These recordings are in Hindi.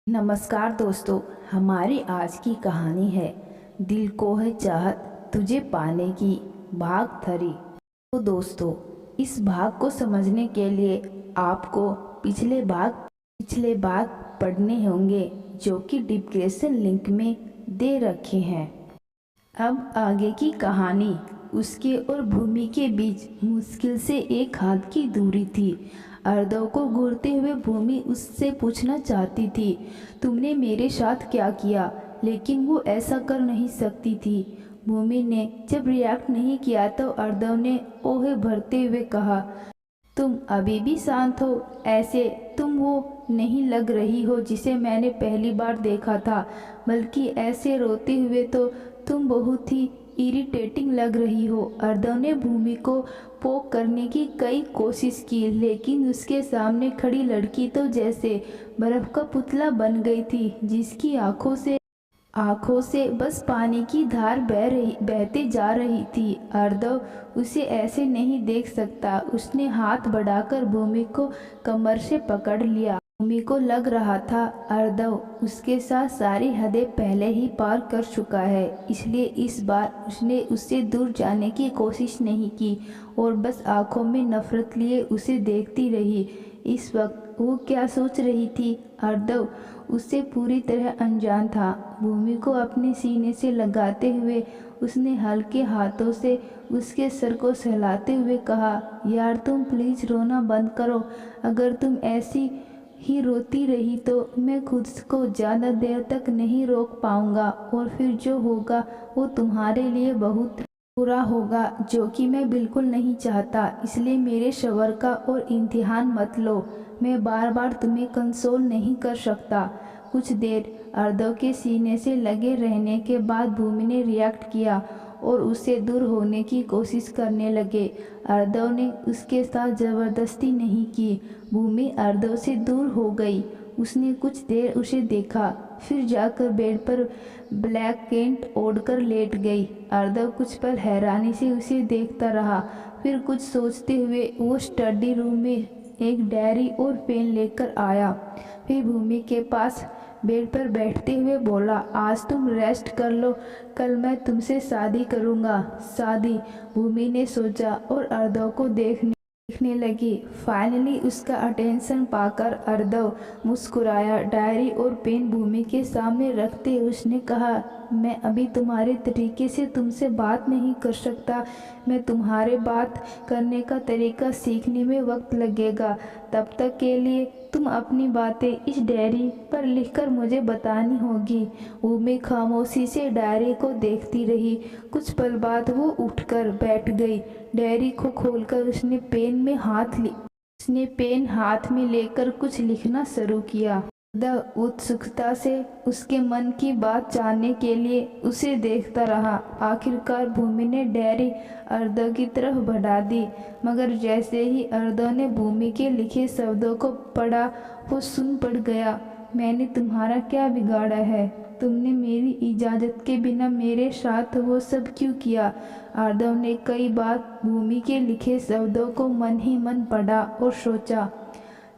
नमस्कार दोस्तों। हमारी आज की कहानी है दिल को है चाहत तुझे पाने की, भाग 3। तो दोस्तों, इस भाग को समझने के लिए आपको पिछले भाग पढ़ने होंगे जो कि डिस्क्रिप्शन लिंक में दे रखे हैं। अब आगे की कहानी। उसके और भूमि के बीच मुश्किल से एक हाथ की दूरी थी। अर्दव को घूरते हुए भूमि उससे पूछना चाहती थी, तुमने मेरे साथ क्या किया, लेकिन वो ऐसा कर नहीं सकती थी। भूमि ने जब रिएक्ट नहीं किया तो अर्दव ने ओहे भरते हुए कहा, तुम अभी भी शांत हो, ऐसे तुम वो नहीं लग रही हो जिसे मैंने पहली बार देखा था, बल्कि ऐसे रोते हुए तो तुम बहुत ही इरिटेटिंग लग रही हो। अर्दव ने भूमि को पोक करने की कई कोशिश की, लेकिन उसके सामने खड़ी लड़की तो जैसे बर्फ का पुतला बन गई थी, जिसकी आंखों से बस पानी की धार बहते जा रही थी। अर्दव उसे ऐसे नहीं देख सकता। उसने हाथ बढ़ाकर भूमि को कमर से पकड़ लिया। भूमि को लग रहा था अर्दव उसके साथ सारी हदें पहले ही पार कर चुका है, इसलिए इस बार उसने उससे दूर जाने की कोशिश नहीं की और बस आंखों में नफरत लिए उसे देखती रही। इस वक्त वो क्या सोच रही थी, अर्दव उससे पूरी तरह अनजान था। भूमि को अपने सीने से लगाते हुए उसने हल्के हाथों से उसके सर को सहलाते हुए कहा, यार तुम प्लीज़ रोना बंद करो। अगर तुम ऐसी ही रोती रही तो मैं खुद को ज़्यादा देर तक नहीं रोक पाऊंगा और फिर जो होगा वो तुम्हारे लिए बहुत बुरा होगा, जो कि मैं बिल्कुल नहीं चाहता। इसलिए मेरे सब्र का और इम्तिहान मत लो। मैं बार बार तुम्हें कंसोल नहीं कर सकता। कुछ देर अर्दव के सीने से लगे रहने के बाद भूमि ने रिएक्ट किया और उससे दूर होने की कोशिश करने लगे। अर्दव ने उसके साथ ज़बरदस्ती नहीं की। भूमि अर्दव से दूर हो गई। उसने कुछ देर उसे देखा, फिर जाकर बेड पर ब्लैक कैंट ओढ़कर लेट गई। अर्दव कुछ पल हैरानी से उसे देखता रहा, फिर कुछ सोचते हुए वो स्टडी रूम में एक डायरी और पेन लेकर आया। फिर भूमि के पास बेड पर बैठते हुए बोला, आज तुम रेस्ट कर लो, कल मैं तुमसे शादी करूँगा। शादी? भूमि ने सोचा और अर्दव को देखने लगी। फाइनली उसका अटेंशन पाकर अर्दव मुस्कुराया। डायरी और पेन भूमि के सामने रखते उसने कहा, मैं अभी तुम्हारे तरीके से तुमसे बात नहीं कर सकता। मैं तुम्हारे बात करने का तरीका सीखने में वक्त लगेगा। तब तक के लिए तुम अपनी बातें इस डायरी पर लिखकर मुझे बतानी होगी। भूमि खामोशी से डायरी को देखती रही। कुछ पल बाद वो उठकर बैठ गई। डायरी को खोलकर उसने पेन हाथ में लेकर कुछ लिखना शुरू किया। उत्सुकता से उसके मन की बात जानने के लिए उसे देखता रहा। आखिरकार भूमि ने डायरी अर्दव की तरफ बढ़ा दी, मगर जैसे ही अर्दव ने भूमि के लिखे शब्दों को पढ़ा वो सुन पड़ गया। मैंने तुम्हारा क्या बिगाड़ा है? तुमने मेरी इजाज़त के बिना मेरे साथ वो सब क्यों किया? अर्दव ने कई बार भूमि के लिखे शब्दों को मन ही मन पढ़ा और सोचा,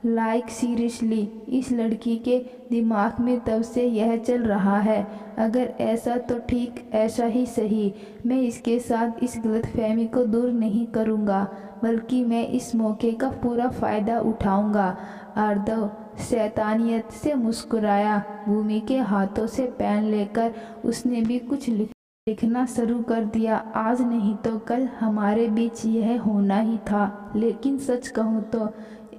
लाइक सीरियसली, इस लड़की के दिमाग में तब से यह चल रहा है। अगर ऐसा तो ठीक, ऐसा ही सही। मैं इसके साथ इस गलतफहमी को दूर नहीं करूँगा, बल्कि मैं इस मौके का पूरा फ़ायदा उठाऊँगा। अर्दव शैतानियत से मुस्कुराया। भूमि के हाथों से पेन लेकर उसने भी कुछ लिखना शुरू कर दिया। आज नहीं तो कल हमारे बीच यह होना ही था, लेकिन सच कहूँ तो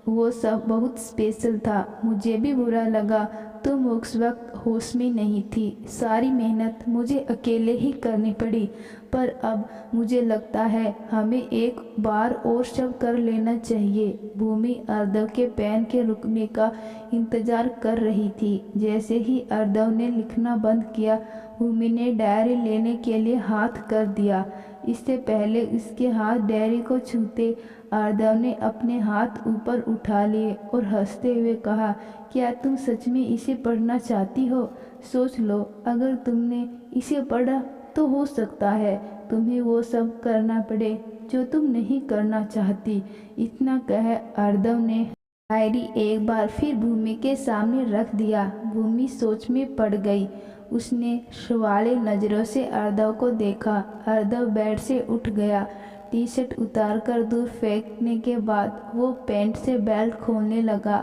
वो सब बहुत स्पेशल था। मुझे भी बुरा लगा, तुम उस वक्त होश में नहीं थी। सारी मेहनत मुझे अकेले ही करनी पड़ी, पर अब मुझे लगता है हमें एक बार और सब कर लेना चाहिए। भूमि अर्दव के पेन के रुकने का इंतज़ार कर रही थी। जैसे ही अर्दव ने लिखना बंद किया, भूमि ने डायरी लेने के लिए हाथ कर दिया। इससे पहले उसके हाथ डायरी को छूते अर्दव ने अपने हाथ ऊपर उठा लिए और हंसते हुए कहा, क्या तुम सच में इसे पढ़ना चाहती हो? सोच लो, अगर तुमने इसे पढ़ा तो हो सकता है तुम्हें वो सब करना पड़े जो तुम नहीं करना चाहती। इतना कह अर्दव ने डायरी एक बार फिर भूमि के सामने रख दिया। भूमि सोच में पड़ गई। उसने सवाले नज़रों से अर्दव को देखा। अर्दव बेड से उठ गया। टी शर्ट उतार कर दूर फेंकने के बाद वो पैंट से बेल्ट खोलने लगा।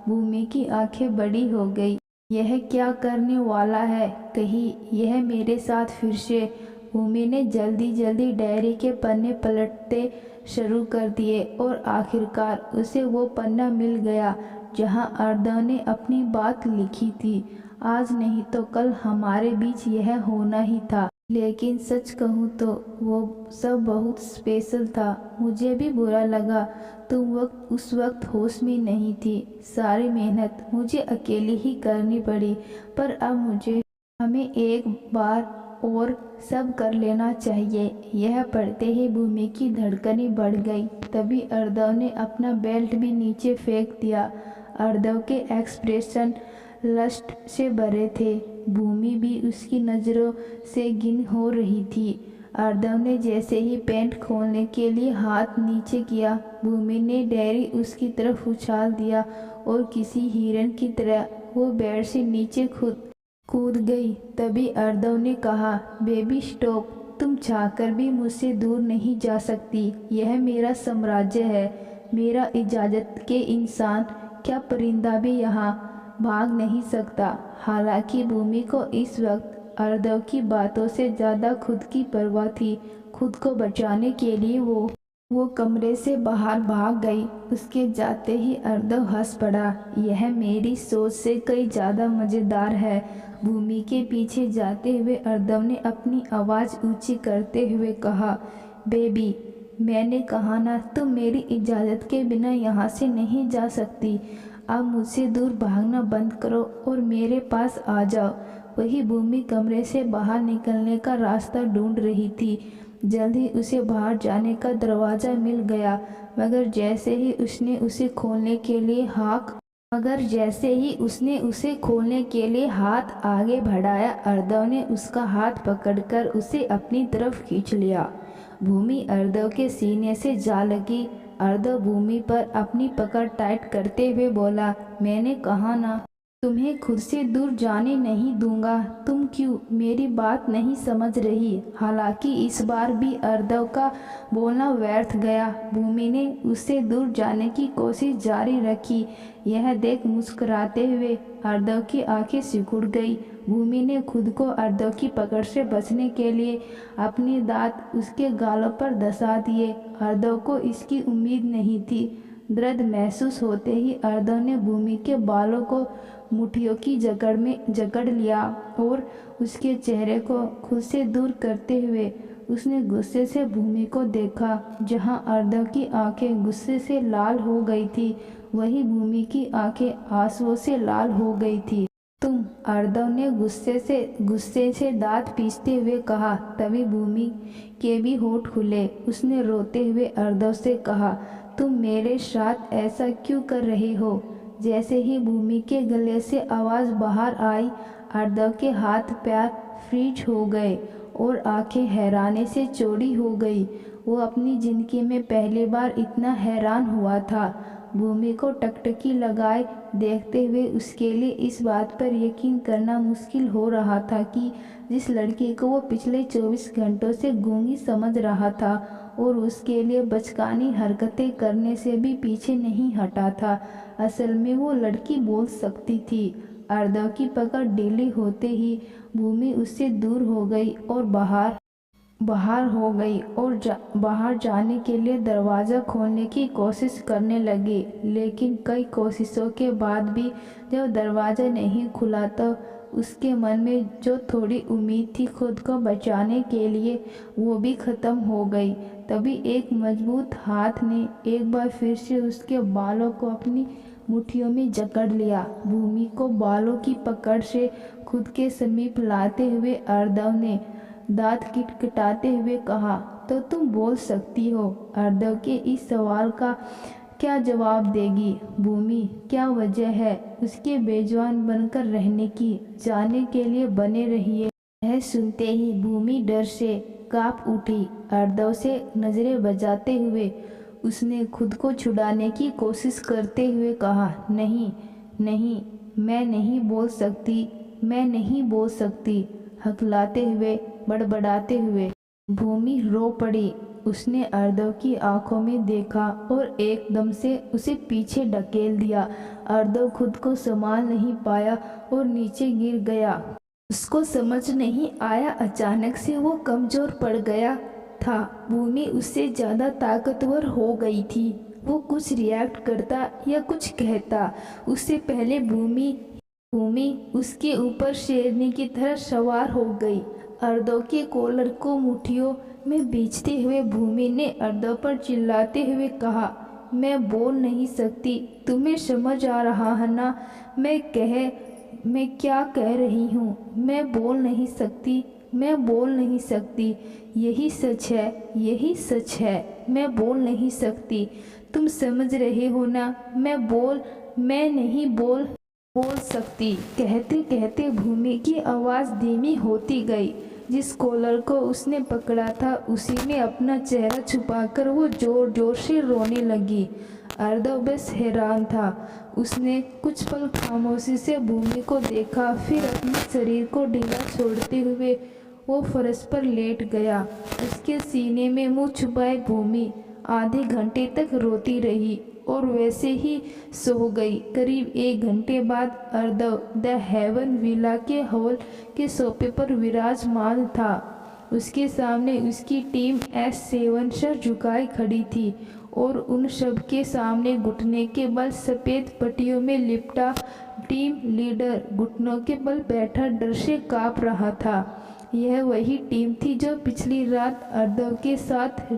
भूमि की आंखें बड़ी हो गई। यह क्या करने वाला है? कहीं यह मेरे साथ फिर से? भूमि ने जल्दी जल्दी डायरी के पन्ने पलटते शुरू कर दिए और आखिरकार उसे वो पन्ना मिल गया जहां अर्दव ने अपनी बात लिखी थी। आज नहीं तो कल हमारे बीच यह होना ही था। लेकिन सच कहूँ तो वो सब बहुत स्पेशल था। मुझे भी बुरा लगा। तुम उस वक्त होश में नहीं थी। सारी मेहनत मुझे अकेली ही करनी पड़ी। पर अब हमें एक बार और सब कर लेना चाहिए। यह पढ़ते ही भूमि की धड़कनें बढ़ गई। तभी अर्दव ने अपना बेल्ट भी नीचे फेंक दिया। अर्दव के एक्सप्रेशन लस्ट से भरे थे। भूमि भी उसकी नज़रों से गिन हो रही थी। अर्दव ने जैसे ही पैंट खोलने के लिए हाथ नीचे किया, भूमि ने डायरी उसकी तरफ उछाल दिया और किसी हिरन की तरह वो बेड से नीचे कूद गई। तभी अर्दव ने कहा, बेबी स्टॉप, तुम चाहकर भी मुझसे दूर नहीं जा सकती। यह मेरा साम्राज्य है, मेरा इजाज़त के इंसान, क्या परिंदा भी यहाँ भाग नहीं सकता। हालांकि भूमि को इस वक्त अर्दव की बातों से ज़्यादा खुद की परवाह थी। खुद को बचाने के लिए वो कमरे से बाहर भाग गई। उसके जाते ही अर्दव हंस पड़ा। यह मेरी सोच से कई ज़्यादा मज़ेदार है। भूमि के पीछे जाते हुए अर्दव ने अपनी आवाज़ ऊंची करते हुए कहा, बेबी, मैंने कहा ना, तुम मेरी इजाज़त के बिना यहाँ से नहीं जा सकती। अब मुझसे दूर भागना बंद करो और मेरे पास आ जाओ। वही भूमि कमरे से बाहर निकलने का रास्ता ढूंढ रही थी। जल्दी उसे बाहर जाने का दरवाज़ा मिल गया, मगर जैसे ही उसने उसे खोलने के लिए हाथ आगे बढ़ाया, अर्दव ने उसका हाथ पकड़कर उसे अपनी तरफ खींच लिया। भूमि अर्दव के सीने से जा लगी। अर्दव भूमि पर अपनी पकड़ टाइट करते हुए बोला, मैंने कहा ना, तुम्हें खुद से दूर जाने नहीं दूंगा। तुम क्यों मेरी बात नहीं समझ रही? हालांकि इस बार भी अर्दव का बोलना व्यर्थ गया। भूमि ने उससे दूर जाने की कोशिश जारी रखी। यह देख मुस्कुराते हुए अर्दव की आंखें सिकुड़ गई। भूमि ने खुद को अर्दव की पकड़ से बचने के लिए अपने दांत उसके गालों पर धंसा दिए। अर्दव को इसकी उम्मीद नहीं थी। दर्द महसूस होते ही अर्दव ने भूमि के बालों को मुट्ठियों की जकड़ में जकड़ लिया और उसके चेहरे को खुद से दूर करते हुए उसने गुस्से से भूमि को देखा। जहां अर्दव की आंखें गुस्से से लाल हो गई थी, वही भूमि की आंखें आंसुओं से लाल हो गई थी। तुम, अर्दव ने गुस्से से दांत पीसते हुए कहा। तभी भूमि के भी होठ खुले। उसने रोते हुए अर्दव से कहा, तुम मेरे साथ ऐसा क्यों कर रहे हो? जैसे ही भूमि के गले से आवाज़ बाहर आई, अर्दव के हाथ पैर फ्रीज हो गए और आंखें हैरानी से चौड़ी हो गई। वो अपनी ज़िंदगी में पहली बार इतना हैरान हुआ था। भूमि को टकटकी लगाए देखते हुए उसके लिए इस बात पर यकीन करना मुश्किल हो रहा था कि जिस लड़की को वो पिछले 24 घंटों से गूंगी समझ रहा था और उसके लिए बचकानी हरकतें करने से भी पीछे नहीं हटा था, असल में वो लड़की बोल सकती थी। अर्दव की पकड़ ढीली होते ही भूमि उससे दूर हो गई और बाहर जाने के लिए दरवाज़ा खोलने की कोशिश करने लगी। लेकिन कई कोशिशों के बाद भी जब दरवाज़ा नहीं खुला तो उसके मन में जो थोड़ी उम्मीद थी खुद को बचाने के लिए, वो भी ख़त्म हो गई। तभी एक मजबूत हाथ ने एक बार फिर से उसके बालों को अपनी मुट्ठियों में जकड़ लिया। भूमि को बालों की पकड़ से खुद के समीप लाते हुए अर्दव ने दांत किटकिटाते हुए कहा, तो तुम बोल सकती हो। अर्दव के इस सवाल का क्या जवाब देगी भूमि? क्या वजह है उसके बेजुबान बनकर रहने की? जानने के लिए बने रहिए। यह सुनते ही भूमि डर से कांप उठी। अर्दव से नजरें बचाते हुए उसने खुद को छुड़ाने की कोशिश करते हुए कहा, नहीं नहीं, मैं नहीं बोल सकती, मैं नहीं बोल सकती, हकलाते हुए बड़बड़ाते हुए। भूमि रो पड़ी। उसने अर्दव की आंखों में देखा और एकदम से उसे पीछे ढकेल दिया। अर्दव खुद को संभाल नहीं पाया और नीचे गिर गया। उसको समझ नहीं आया, अचानक से वो कमज़ोर पड़ गया था। भूमि उससे ज़्यादा ताकतवर हो गई थी। वो कुछ रिएक्ट करता या कुछ कहता, उससे पहले भूमि उसके ऊपर शेरनी की तरह सवार हो गई। अर्दव के कॉलर को मुट्ठियों में भींचते हुए भूमि ने अर्दव पर चिल्लाते हुए कहा, मैं बोल नहीं सकती, तुम्हें समझ आ रहा है ना मैं क्या कह रही हूँ। मैं बोल नहीं सकती, मैं बोल नहीं सकती, यही सच है, यही सच है, मैं बोल नहीं सकती, तुम समझ रहे हो ना, मैं नहीं बोल सकती। कहते कहते भूमि की आवाज़ धीमी होती गई। जिस कॉलर को उसने पकड़ा था उसी में अपना चेहरा छुपाकर वो जोर जोर से रोने लगी। अर्दव बस हैरान था। उसने कुछ पल खामोशी से भूमि को देखा, फिर अपने शरीर को ढीला छोड़ते हुए वो फर्श पर लेट गया। उसके सीने में मुंह छुपाए भूमि आधे घंटे तक रोती रही और वैसे ही सो गई। करीब 1 घंटे बाद अर्दव द हेवन विला के हॉल के सोफे पर विराजमान था। उसके सामने उसकी टीम S7 सर झुकाए खड़ी थी और उन सब के सामने घुटने के बल सफ़ेद पट्टियों में लिपटा टीम लीडर घुटनों के बल बैठा डर से काँप रहा था। यह वही टीम थी जो पिछली रात अर्दव के साथ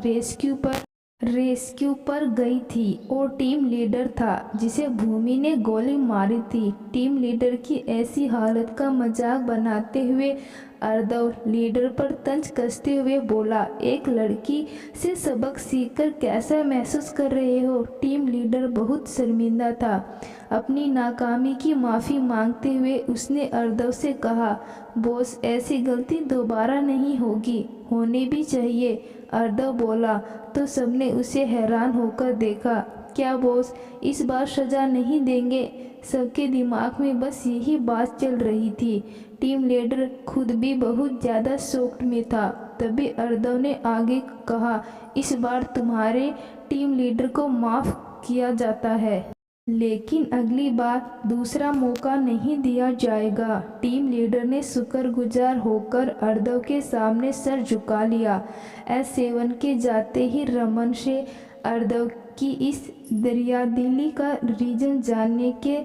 रेस्क्यू पर गई थी और टीम लीडर था जिसे भूमि ने गोली मारी थी। टीम लीडर की ऐसी हालत का मजाक बनाते हुए अर्दव लीडर पर तंज कसते हुए बोला, एक लड़की से सबक सीखकर कैसा महसूस कर रहे हो। टीम लीडर बहुत शर्मिंदा था। अपनी नाकामी की माफ़ी मांगते हुए उसने अर्दव से कहा, बॉस ऐसी गलती दोबारा नहीं होगी, होनी भी चाहिए। अर्दव बोला तो सबने उसे हैरान होकर देखा। क्या बॉस इस बार सज़ा नहीं देंगे? सबके दिमाग में बस यही बात चल रही थी। टीम लीडर खुद भी बहुत ज़्यादा शॉक्ड में था। तभी अर्दव ने आगे कहा, इस बार तुम्हारे टीम लीडर को माफ़ किया जाता है, लेकिन अगली बार दूसरा मौका नहीं दिया जाएगा। टीम लीडर ने शुक्रगुजार होकर अर्दव के सामने सर झुका लिया। S7 के जाते ही रमन से अर्दव की इस दरियादिली का रीजन जानने के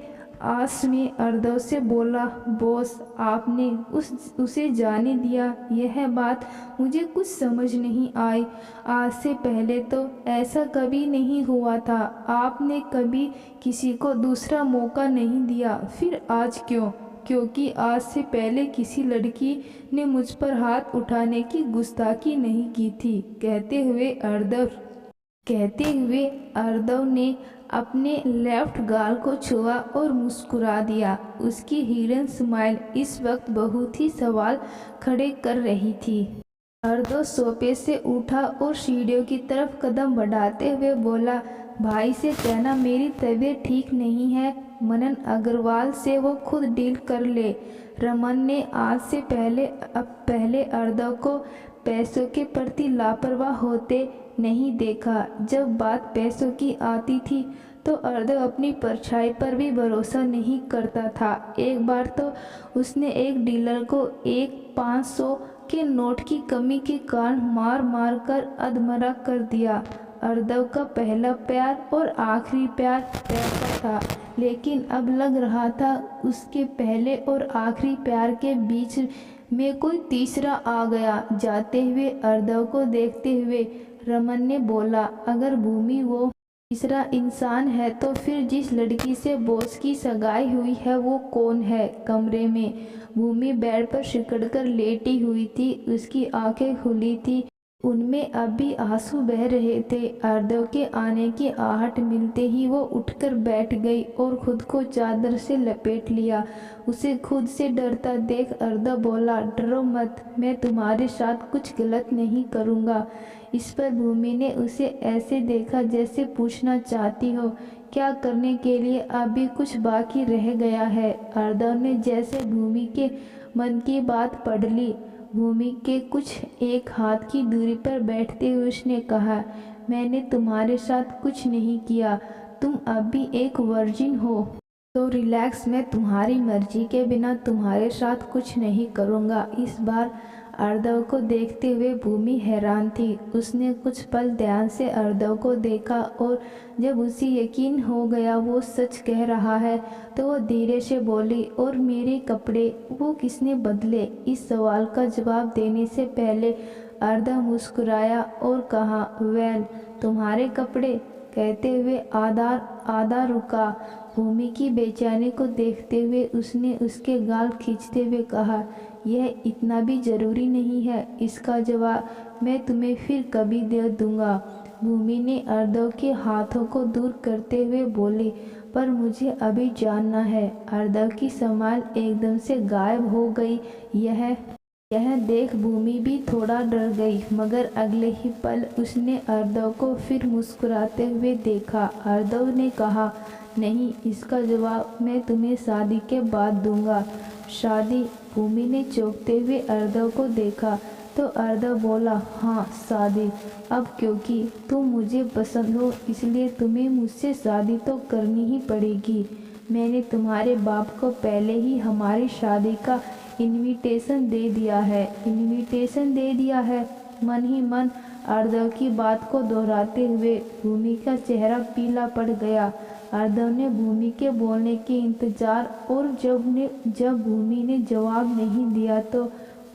आस में अर्दव से बोला, बॉस आपने उसे जाने दिया। यह बात मुझे कुछ समझ नहीं आई। आज से पहले तो ऐसा कभी नहीं हुआ था। आपने कभी किसी को दूसरा मौका नहीं दिया, फिर आज क्यों? क्योंकि आज से पहले किसी लड़की ने मुझ पर हाथ उठाने की गुस्ताखी नहीं की थी। कहते हुए अर्दव ने अपने लेफ्ट गाल को छुआ और मुस्कुरा दिया। उसकी हिरन स्माइल इस वक्त बहुत ही सवाल खड़े कर रही थी। अर्दव सोफे से उठा और सीढ़ियों की तरफ कदम बढ़ाते हुए बोला, भाई से कहना मेरी तबीयत ठीक नहीं है, मनन अग्रवाल से वो खुद डील कर ले। रमन ने आज से पहले अर्दव को पैसों के प्रति लापरवाह होते नहीं देखा। जब बात पैसों की आती थी तो अर्दव अपनी परछाई पर भी भरोसा नहीं करता था। एक बार तो उसने एक डीलर को एक 500 के नोट की कमी के कारण मार मार कर अधमरा कर दिया। अर्दव का पहला प्यार और आखिरी प्यार पैसा था, लेकिन अब लग रहा था उसके पहले और आखिरी प्यार के बीच में कोई तीसरा आ गया। जाते हुए अर्दव को देखते हुए रमन ने बोला, अगर भूमि वो तीसरा इंसान है तो फिर जिस लड़की से बॉस की सगाई हुई है वो कौन है? कमरे में भूमि बेड पर सिकुड़कर लेटी हुई थी। उसकी आंखें खुली थी उनमें अब भी आंसू बह रहे थे। अर्दव के आने की आहट मिलते ही वो उठकर बैठ गई और खुद को चादर से लपेट लिया। उसे खुद से डरता देख अर्दव बोला, डरो मत, मैं तुम्हारे साथ कुछ गलत नहीं करूँगा। इस पर भूमि ने उसे ऐसे देखा जैसे पूछना चाहती हो, क्या करने के लिए अभी कुछ बाकी रह गया है। अर्दव ने जैसे भूमि के मन की बात पढ़ ली। भूमि के कुछ एक हाथ की दूरी पर बैठते हुए उसने कहा, मैंने तुम्हारे साथ कुछ नहीं किया, तुम अब भी एक वर्जिन हो तो रिलैक्स, मैं तुम्हारी मर्जी के बिना तुम्हारे साथ कुछ नहीं करूँगा। इस बार अर्दव को देखते हुए भूमि हैरान थी। उसने कुछ पल ध्यान से अर्दव को देखा और जब उसे यकीन हो गया वो सच कह रहा है तो वो धीरे से बोली, और मेरे कपड़े वो किसने बदले। इस सवाल का जवाब देने से पहले अर्दव मुस्कुराया और कहा, वेल, तुम्हारे कपड़े। कहते हुए आधा रुका। भूमि की बेचैनी को देखते हुए उसने उसके गाल खींचते हुए कहा, यह इतना भी ज़रूरी नहीं है, इसका जवाब मैं तुम्हें फिर कभी दे दूँगा। भूमि ने अर्दव के हाथों को दूर करते हुए बोली, पर मुझे अभी जानना है। अर्दव की स्माइल एकदम से गायब हो गई। यह देख भूमि भी थोड़ा डर गई, मगर अगले ही पल उसने अर्दव को फिर मुस्कुराते हुए देखा। अर्दव ने कहा, नहीं, इसका जवाब मैं तुम्हें शादी के बाद दूंगा। शादी? भूमि ने चौंकते हुए अर्दव को देखा तो अर्दव बोला, हाँ, शादी। अब क्योंकि तुम मुझे पसंद हो इसलिए तुम्हें मुझसे शादी तो करनी ही पड़ेगी। मैंने तुम्हारे बाप को पहले ही हमारी शादी का इनविटेशन दे दिया है। मन ही मन अर्दव की बात को दोहराते हुए भूमि का चेहरा पीला पड़ गया। अर्दव ने भूमि के बोलने के इंतजार और जब भूमि ने जवाब नहीं दिया तो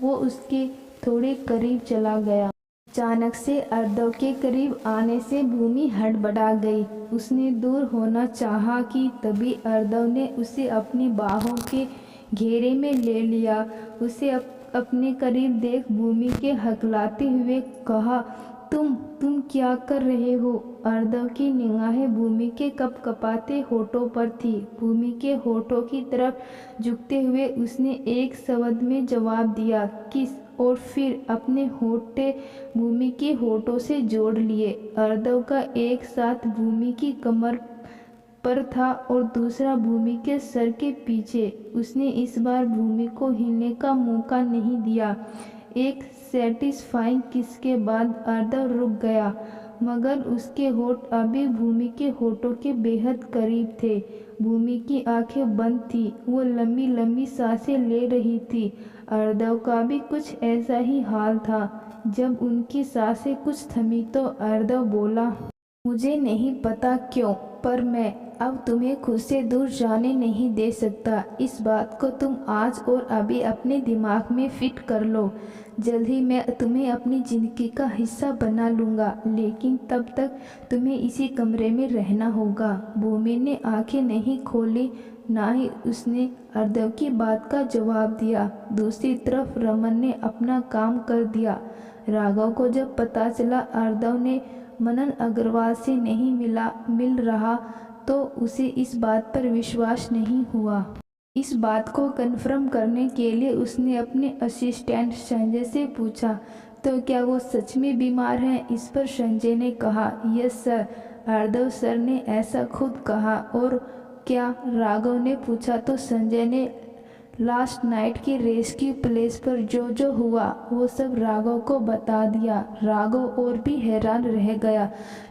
वो उसके थोड़े करीब चला गया। अचानक से अर्दव के करीब आने से भूमि हड़बड़ा गई। उसने दूर होना चाहा कि तभी अर्दव ने उसे अपनी बाहों के घेरे में ले लिया। उसे अपने करीब देख भूमि के हकलाते हुए कहा, तुम क्या कर रहे हो। अर्दव की निगाहें भूमि के कपकपाते होठों पर थी। भूमि के होठों की तरफ झुकते हुए उसने एक शब्द में जवाब दिया, किस, और फिर अपने होठे भूमि के होठों से जोड़ लिए। अर्दव का एक साथ भूमि की कमर पर था और दूसरा भूमि के सर के पीछे। उसने इस बार भूमि को हिलने का मौका नहीं दिया। एक सेटिस्फाइंग किस के बाद अर्दव रुक गया, मगर उसके होठ अभी भूमि के होठों के बेहद करीब थे। भूमि की आंखें बंद थी, वो लंबी लंबी सांसें ले रही थी। अर्दव का भी कुछ ऐसा ही हाल था। जब उनकी सांसें कुछ थमी तो अर्दव बोला, मुझे नहीं पता क्यों, पर मैं अब तुम्हें खुद से दूर जाने नहीं दे सकता। इस बात को तुम आज और अभी अपने दिमाग में फिट कर लो। जल्द ही मैं तुम्हें अपनी ज़िंदगी का हिस्सा बना लूँगा, लेकिन तब तक तुम्हें इसी कमरे में रहना होगा। भूमि ने आंखें नहीं खोली, ना ही उसने अर्दव की बात का जवाब दिया। दूसरी तरफ रमन ने अपना काम कर दिया। राघव को जब पता चला अर्दव ने मनन अग्रवाल से नहीं मिल रहा तो उसे इस बात पर विश्वास नहीं हुआ। इस बात को कन्फर्म करने के लिए उसने अपने असिस्टेंट संजय से पूछा, तो क्या वो सच में बीमार हैं। इस पर संजय ने कहा, यस सर, अर्दव सर ने ऐसा खुद कहा। और क्या, राघव ने पूछा तो संजय ने लास्ट नाइट की रेस्क्यू प्लेस पर जो हुआ वो सब राघव को बता दिया। राघव और भी हैरान रह गया।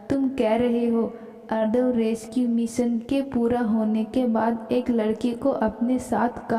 तुम कह रहे हो अर्दव रेस्क्यू मिशन के पूरा होने के बाद एक लड़की को अपने साथ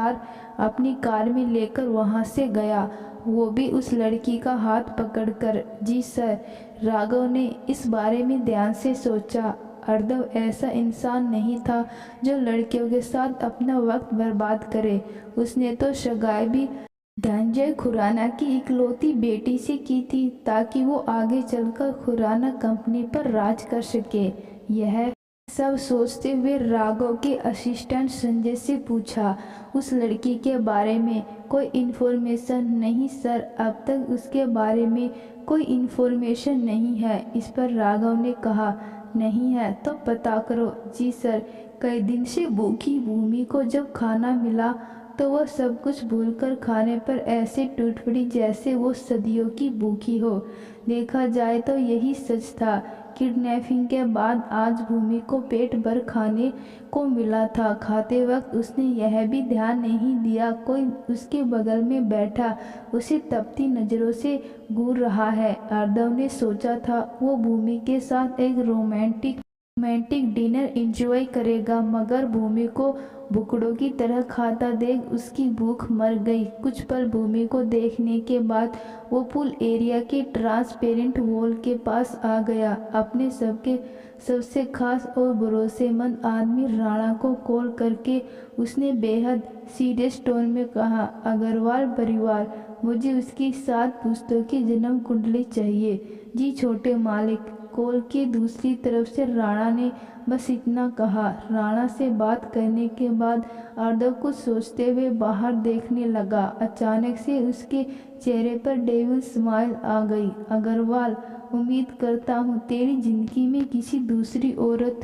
अपनी कार में लेकर वहां से गया, वो भी उस लड़की का हाथ पकड़कर। जी सर। राघव ने इस बारे में ध्यान से सोचा। अर्दव ऐसा इंसान नहीं था जो लड़कियों के साथ अपना वक्त बर्बाद करे। उसने तो सगाई भी धनंजय खुराना की इकलौती बेटी से की थी ताकि वो आगे चलकर खुराना कंपनी पर राज कर सके। यह सब सोचते हुए राघव के असिस्टेंट संजय से पूछा, उस लड़की के बारे में कोई इन्फॉर्मेशन? नहीं सर, अब तक उसके बारे में कोई इन्फॉर्मेशन नहीं है। इस पर राघव ने कहा, नहीं है तो पता करो। जी सर। कई दिन से भूखी भूमि को जब खाना मिला तो वह सब कुछ भूलकर खाने पर ऐसे टूट पड़ी जैसे वो सदियों की भूखी हो। देखा जाए तो यही सच था। किडनैपिंग के बाद आज भूमि को पेट भर खाने को मिला था। खाते वक्त उसने यह भी ध्यान नहीं दिया कोई उसके बगल में बैठा उसे तपती नज़रों से घूर रहा है। अर्दव ने सोचा था वो भूमि के साथ एक रोमांटिक डिनर एंजॉय करेगा, मगर भूमि को भुखड़ों की तरह खाता देख उसकी भूख मर गई। कुछ पल भूमि को देखने के बाद वो पूल एरिया के ट्रांसपेरेंट वॉल के पास आ गया। अपने सबसे खास और भरोसेमंद आदमी राणा को कॉल करके उसने बेहद सीरियस टोन में कहा, अग्रवाल परिवार, मुझे उसकी 7 पुश्तों की जन्म कुंडली चाहिए। जी छोटे मालिक। कॉल की दूसरी तरफ से राणा ने बस इतना कहा। राणा से बात करने के बाद अर्दव कुछ सोचते हुए बाहर देखने लगा। अचानक से उसके चेहरे पर डेविल स्माइल आ गई। अग्रवाल, उम्मीद करता हूँ तेरी जिंदगी में किसी दूसरी औरत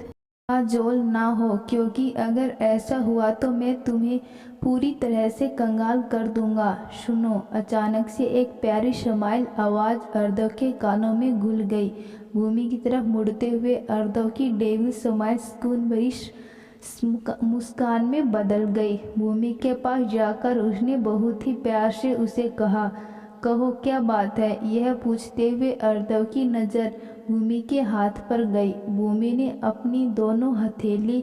का जोल ना हो, क्योंकि अगर ऐसा हुआ तो मैं तुम्हें पूरी तरह से कंगाल कर दूंगा। सुनो। अचानक से एक प्यारी स्माइल आवाज़ अर्दव के कानों में घुल गई। भूमि की तरफ मुड़ते हुए अर्दव की डेविल स्माइल सुकून भरी मुस्कान में बदल गई। भूमि के पास जाकर उसने बहुत ही प्यार से उसे कहा, कहो क्या बात है? यह पूछते हुए अर्दव की नज़र भूमि के हाथ पर गई। भूमि ने अपनी दोनों हथेली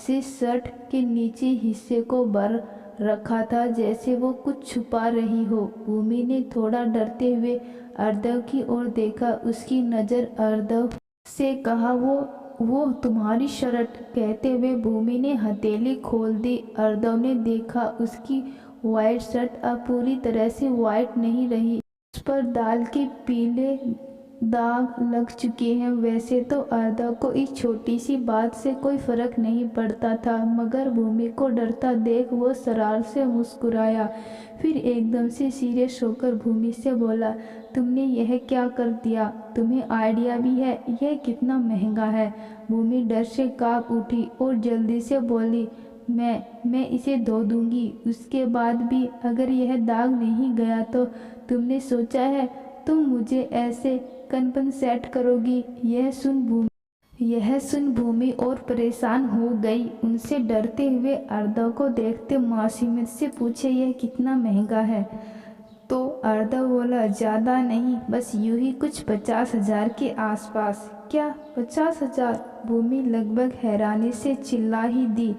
से शर्ट के निचले हिस्से को भर रखा था जैसे वो कुछ छुपा रही हो। भूमि ने थोड़ा डरते हुए अर्दव की ओर देखा। उसकी नज़र अर्दव से कहा, वो तुम्हारी शर्ट। कहते हुए भूमि ने हथेली खोल दी। अर्दव ने देखा उसकी वाइट शर्ट अब पूरी तरह से वाइट नहीं रही, उस पर दाल के पीले दाग लग चुके हैं। वैसे तो अर्दव को इस छोटी सी बात से कोई फर्क नहीं पड़ता था, मगर भूमि को डरता देख वो शरारत से मुस्कुराया। फिर एकदम से सीरियस होकर भूमि से बोला, तुमने यह क्या कर दिया? तुम्हें आइडिया भी है यह कितना महंगा है? भूमि डर से कांप उठी और जल्दी से बोली, मैं इसे धो दूंगी। उसके बाद भी अगर यह दाग नहीं गया तो तुमने सोचा है तुम मुझे ऐसे कंपनसेट करोगी? यह सुन भूमि और परेशान हो गई। उनसे डरते हुए अर्दव को देखते मासूमियत से पूछे, यह कितना महंगा है? तो अर्दव बोला, ज़्यादा नहीं, बस यूं ही कुछ 50,000 के आसपास। क्या 50,000? भूमि लगभग हैरानी से चिल्ला ही दी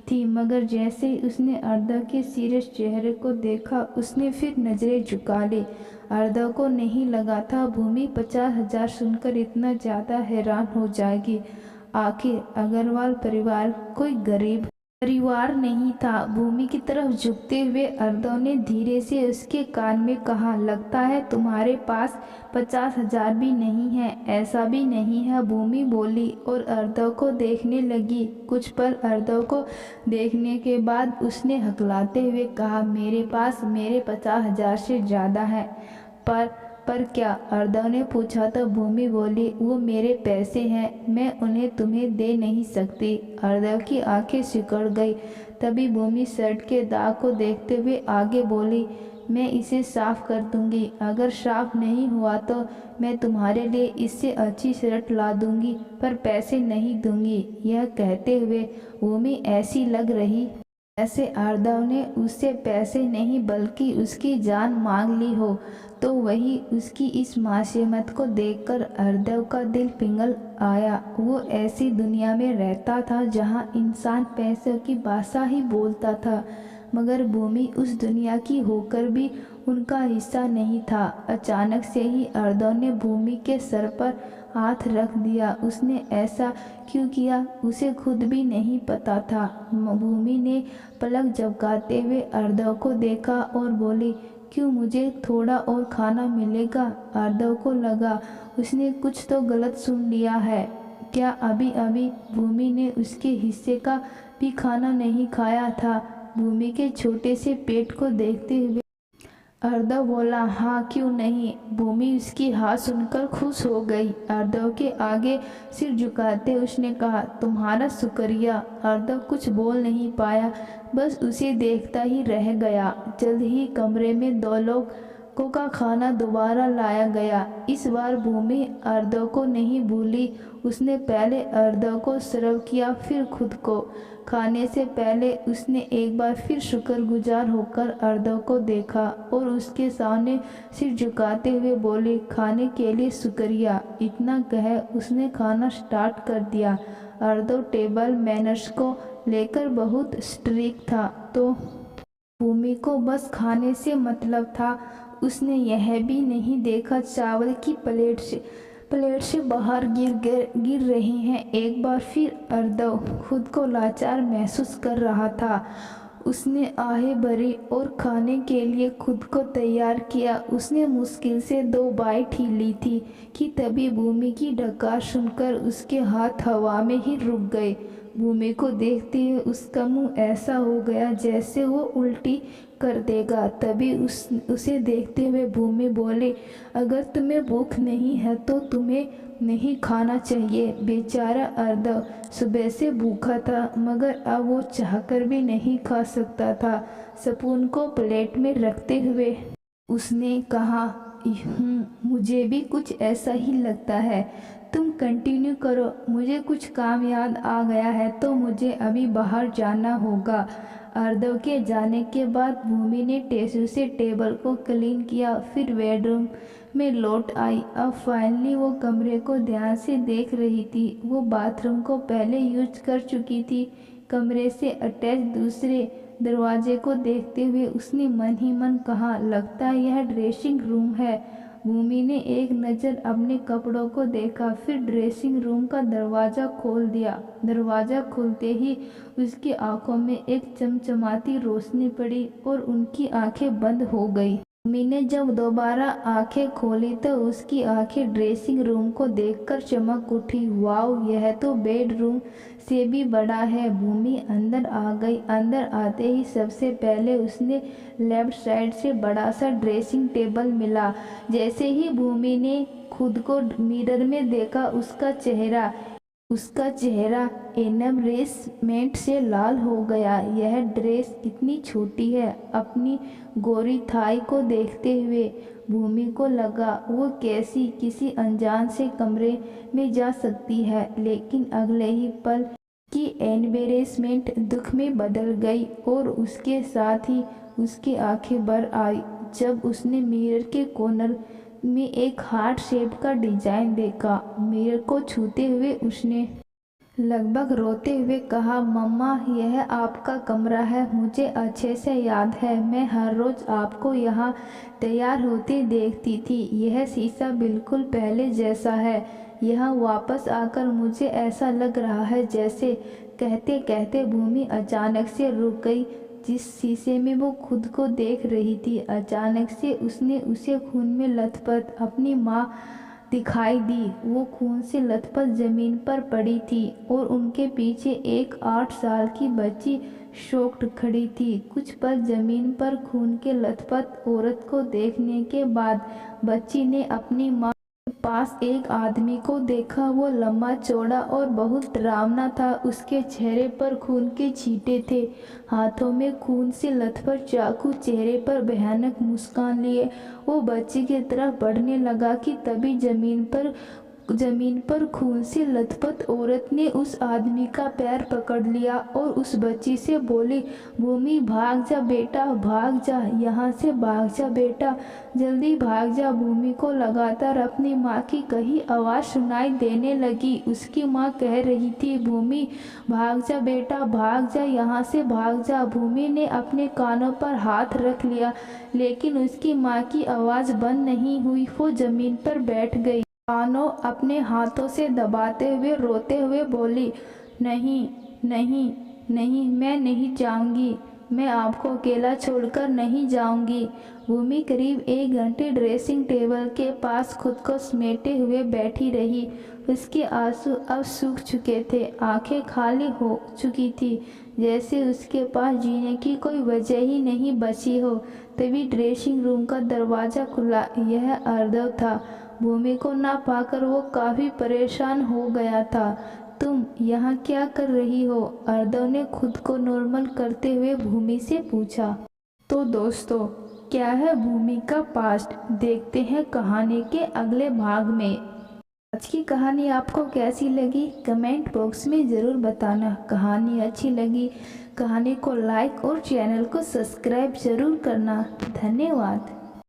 थी, मगर जैसे ही उसने अर्दव के सीरियस चेहरे को देखा उसने फिर नज़रें झुका ली। अर्दव को नहीं लगा था भूमि 50,000 सुनकर इतना ज़्यादा हैरान हो जाएगी। आखिर अग्रवाल परिवार कोई गरीब परिवार नहीं था। भूमि की तरफ झुकते हुए अर्दव ने धीरे से उसके कान में कहा, लगता है तुम्हारे पास 50,000 भी नहीं है। ऐसा भी नहीं है, भूमि बोली और अर्दव को देखने लगी। कुछ पल अर्दव को देखने के बाद उसने हकलाते हुए कहा, मेरे पास मेरे 50,000 से ज़्यादा है। पर क्या? अर्दव ने पूछा तो भूमि बोली, वो मेरे पैसे हैं, मैं उन्हें तुम्हें दे नहीं सकती। अर्दव की आंखें सिकुड़ गई। तभी भूमि शर्ट के दाग को देखते हुए आगे बोली, मैं इसे साफ कर दूंगी। अगर साफ नहीं हुआ तो मैं तुम्हारे लिए इससे अच्छी शर्ट ला दूंगी, पर पैसे नहीं दूंगी। यह कहते हुए भूमि ऐसी लग रही ऐसे अर्दव ने उससे पैसे नहीं बल्कि उसकी जान मांग ली हो। तो वही उसकी इस मासूमियत को देखकर अर्दव का दिल पिघल आया। वो ऐसी दुनिया में रहता था जहाँ इंसान पैसों की भाषा ही बोलता था, मगर भूमि उस दुनिया की होकर भी उनका हिस्सा नहीं था। अचानक से ही अर्दव ने भूमि के सर पर हाथ रख दिया। उसने ऐसा क्यों किया उसे खुद भी नहीं पता था। भूमि ने पलक झपकाते हुए अर्दव को देखा और बोली, क्यों, मुझे थोड़ा और खाना मिलेगा? अर्दव को लगा उसने कुछ तो गलत सुन लिया है। क्या अभी अभी भूमि ने उसके हिस्से का भी खाना नहीं खाया था? भूमि के छोटे से पेट को देखते हुए अर्दव बोला, हाँ क्यों नहीं। भूमि उसकी हाँ सुनकर खुश हो गई। अर्दव के आगे सिर झुकाते उसने कहा, तुम्हारा शुक्रिया। अर्दव कुछ बोल नहीं पाया, बस उसे देखता ही रह गया। जल्द ही कमरे में 2 लोगों का खाना दोबारा लाया गया। इस बार भूमि अर्दव को नहीं भूली। उसने पहले अर्दव को सर्व किया, फिर खुद को। खाने से पहले उसने एक बार फिर शुक्रगुजार होकर अर्दव को देखा और उसके सामने सिर झुकाते हुए बोली, खाने के लिए शुक्रिया। इतना कह उसने खाना स्टार्ट कर दिया। अर्दव टेबल मैनर्स को लेकर बहुत स्ट्रिक्ट था, तो भूमि को बस खाने से मतलब था। उसने यह भी नहीं देखा चावल की प्लेट से बाहर गिर रही हैं। एक बार फिर अर्दव खुद को लाचार महसूस कर रहा था। उसने आहें भरी और खाने के लिए खुद को तैयार किया। उसने मुश्किल से 2 बाइट ही ली थी कि तभी भूमि की डकार सुनकर उसके हाथ हवा में ही रुक गए। भूमि को देखते हुए उसका मुंह ऐसा हो गया जैसे वो उल्टी कर देगा। तभी उसे देखते हुए भूमि बोले, अगर तुम्हें भूख नहीं है तो तुम्हें नहीं खाना चाहिए। बेचारा अर्दव सुबह से भूखा था, मगर अब वो चाहकर भी नहीं खा सकता था। स्पून को प्लेट में रखते हुए उसने कहा, मुझे भी कुछ ऐसा ही लगता है। तुम कंटिन्यू करो, मुझे कुछ काम याद आ गया है तो मुझे अभी बाहर जाना होगा। अर्दव के जाने के बाद भूमि ने टिश्यू से टेबल को क्लीन किया, फिर बेडरूम में लौट आई। अब फाइनली वो कमरे को ध्यान से देख रही थी। वो बाथरूम को पहले यूज कर चुकी थी। कमरे से अटैच दूसरे दरवाजे को देखते हुए उसने मन ही मन कहा, लगता है यह ड्रेसिंग रूम है। भूमि ने एक नज़र अपने कपड़ों को देखा, फिर ड्रेसिंग रूम का दरवाज़ा खोल दिया। दरवाज़ा खुलते ही उसकी आंखों में एक चमचमाती रोशनी पड़ी और उनकी आंखें बंद हो गई। भूमि ने जब दोबारा आंखें खोली तो उसकी आंखें ड्रेसिंग रूम को देखकर चमक उठी। वाव, यह तो बेडरूम से भी बड़ा है। भूमि अंदर आ गई। अंदर आते ही सबसे पहले उसने लेफ्ट साइड से बड़ा सा ड्रेसिंग टेबल मिला। जैसे ही भूमि ने खुद को मिरर में देखा, उसका चेहरा एनमरेसमेंट से लाल हो गया। यह ड्रेस कितनी छोटी है। अपनी गोरी थाई को देखते हुए भूमि को लगा वो कैसी किसी अनजान से कमरे में जा सकती है, लेकिन अगले ही पल की एम्बेरेसमेंट दुख में बदल गई और उसके साथ ही उसकी आंखें भर आई जब उसने मिरर के कॉर्नर में एक हार्ट शेप का डिजाइन देखा। मिरर को छूते हुए उसने लगभग रोते हुए कहा, मम्मा यह आपका कमरा है। मुझे अच्छे से याद है, मैं हर रोज़ आपको यहाँ तैयार होती देखती थी। यह शीशा बिल्कुल पहले जैसा है। यहाँ वापस आकर मुझे ऐसा लग रहा है जैसे। कहते कहते भूमि अचानक से रुक गई। जिस शीशे में वो खुद को देख रही थी, अचानक से उसने उसे खून में लथपथ अपनी माँ दिखाई दी। वो खून से लथपथ जमीन पर पड़ी थी और उनके पीछे एक 8 साल की बच्ची शॉक्ड खड़ी थी। कुछ पल जमीन पर खून के लथपथ औरत को देखने के बाद बच्ची ने अपनी माँ के पास एक आदमी को देखा। वो लंबा चौड़ा और बहुत डरावना था। उसके चेहरे पर खून के छींटे थे, हाथों में खून से लथपथ चाकू, चेहरे पर भयानक मुस्कान लिए वो बच्ची की तरफ बढ़ने लगा कि तभी जमीन पर खून से लथपथ औरत ने उस आदमी का पैर पकड़ लिया और उस बच्ची से बोली, भूमि भाग जा बेटा, भाग जा, यहाँ से भाग जा बेटा, जल्दी भाग जा। भूमि को लगातार अपनी माँ की कही आवाज़ सुनाई देने लगी। उसकी माँ कह रही थी, भूमि भाग जा बेटा, भाग जा, यहाँ से भाग जा। भूमि ने अपने कानों पर हाथ रख लिया, लेकिन उसकी माँ की आवाज़ बंद नहीं हुई। वो जमीन पर बैठ गई, कानों अपने हाथों से दबाते हुए रोते हुए बोली, नहीं नहीं नहीं, मैं नहीं जाऊंगी, मैं आपको अकेला छोड़कर नहीं जाऊंगी। भूमि करीब 1 घंटे ड्रेसिंग टेबल के पास खुद को समेटे हुए बैठी रही। उसके आंसू अब सूख चुके थे, आंखें खाली हो चुकी थी, जैसे उसके पास जीने की कोई वजह ही नहीं बची हो। तभी ड्रेसिंग रूम का दरवाज़ा खुला। यह अर्दव था। भूमि को ना पाकर वो काफ़ी परेशान हो गया था। तुम यहाँ क्या कर रही हो? अर्दव ने खुद को नॉर्मल करते हुए भूमि से पूछा। तो दोस्तों, क्या है भूमि का पास्ट, देखते हैं कहानी के अगले भाग में। आज की कहानी आपको कैसी लगी कमेंट बॉक्स में ज़रूर बताना। कहानी अच्छी लगी कहानी को लाइक और चैनल को सब्सक्राइब ज़रूर करना। धन्यवाद।